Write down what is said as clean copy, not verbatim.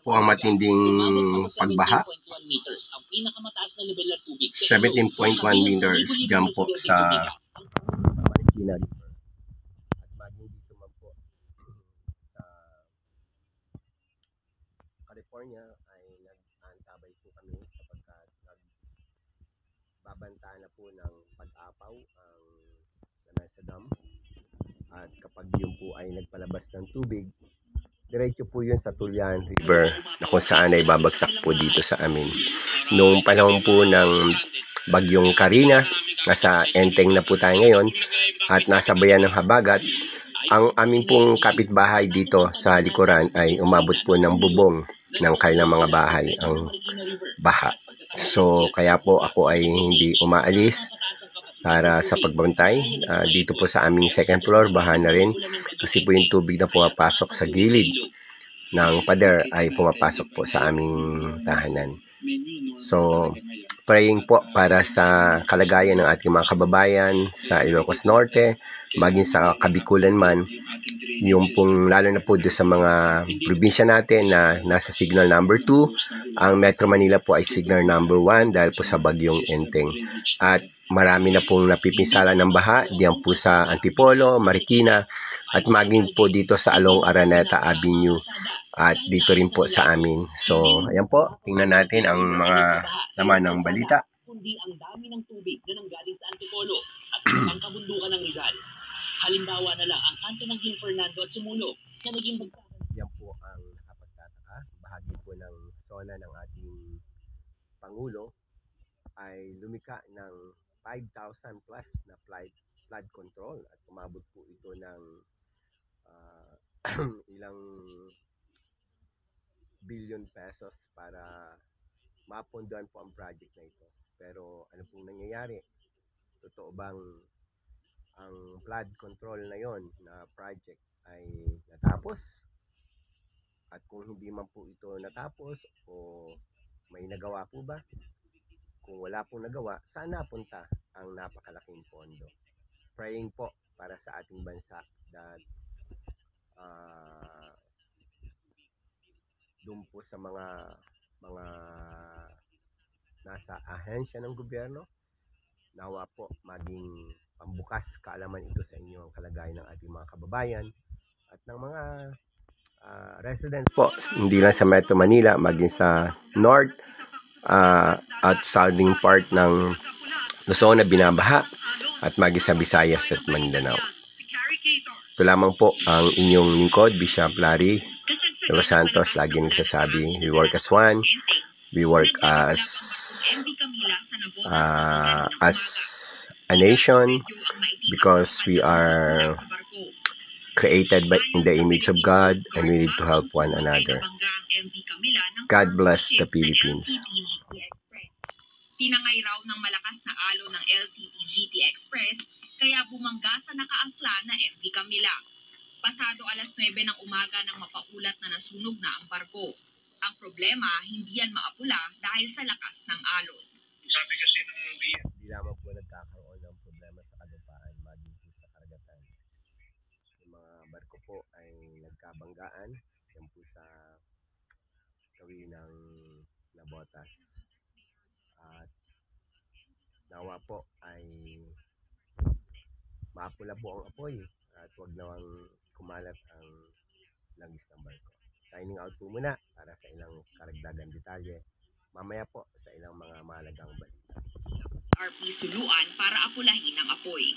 po ang matinding pagbaha. 17.1 meters dyan po sa Marikina River. At maging dito man po sa California ay nag-aantabay po kami sapagkat nagbabantaan na po ng pag-apaw ang Lamesa Dam. At kapag yun po ay nagpalabas ng tubig, diretso po yun sa Tulyan River na kung saan ay babagsak po dito sa amin. Noong panahon po ng Bagyong Karina, nasa Enteng na po tayo ngayon at nasa bayan ng Habagat, ang aming pong kapitbahay dito sa likuran ay umabot po ng bubong ng kanilang mga bahay ang baha. So kaya po ako ay hindi umaalis para sa pagbantay. Dito po sa aming second floor, baha na rin kasi po yung tubig na pumapasok sa gilid ng pader ay pumapasok po sa aming tahanan. So, praying po para sa kalagayan ng ating mga kababayan sa Ilocos Norte, maging sa Kabikulan man, yung pong lalo na po doon sa mga probinsya natin na nasa signal number 2, ang Metro Manila po ay signal number 1 dahil po sa bagyong Enteng. At marami na pong napipinsala ng baha diyan po sa Antipolo, Marikina at maging po dito sa Along Araneta Avenue at dito rin po sa amin. So, ayan po, tingnan natin ang mga laman ng balita. Kundi ang dami ng tubig na nanggaling sa Antipolo at ang kabundukan ng Rizal. Halimbawa na lang ang kanto ng Gil Fernando at Sumulog na naging bagsakan. Yan po ang nakapagtataka. Bahagi po ng zona ng ating Pangulo ay lumika ng 5,000 plus na flood control at umabot po ito ng ilang billion pesos para mapunduhan po ang project na ito. Pero ano pong nangyayari? Totoo bang ang flood control na yon na project ay natapos? At kung hindi man po ito natapos o may nagawa po ba? Kung wala pong nagawa, saan napunta ang napakalaking pondo? Praying po para sa ating bansa that doon po sa mga nasa ahensya ng gobyerno, nawa po maging pambukas kaalaman ito sa inyo ang kalagayan ng ating mga kababayan at ng mga residents po, hindi lang sa Metro Manila, maging sa North at southern part ng Luzon na binabaha at maging sa Visayas at Mindanao. Ito lamang po ang inyong lingkod, Bishop Larry de los Santos, lagi nagsasabi, we work as one, we work as a nation because we are created in the image of God and we need to help one another. God bless the Philippines. Tinangay raw ng malakas na alon ng LCT-GT Express kaya bumangga sa nakaangkla na MV Camila. Pasado alas 9 ng umaga nang mapaulat na nasunog na ang barko. Ang problema, hindi yan maapula dahil sa lakas ng alon. Sabi kasi ng hindi lamang po nagkakaroon ng problema sa kalupaan, maging po sa karagatan. Yung mga barko po ay nagkabanggaan, yan po sa gawin ng Nabotas. At nawa po ay maapula po ang apoy at huwag nawang kumalat ang langis ng barko. Signing out po muna para sa ilang karagdagan detalye. Mamaya po sa ilang mga mahalagang balita. RP Suluan para apulahin ang apoy.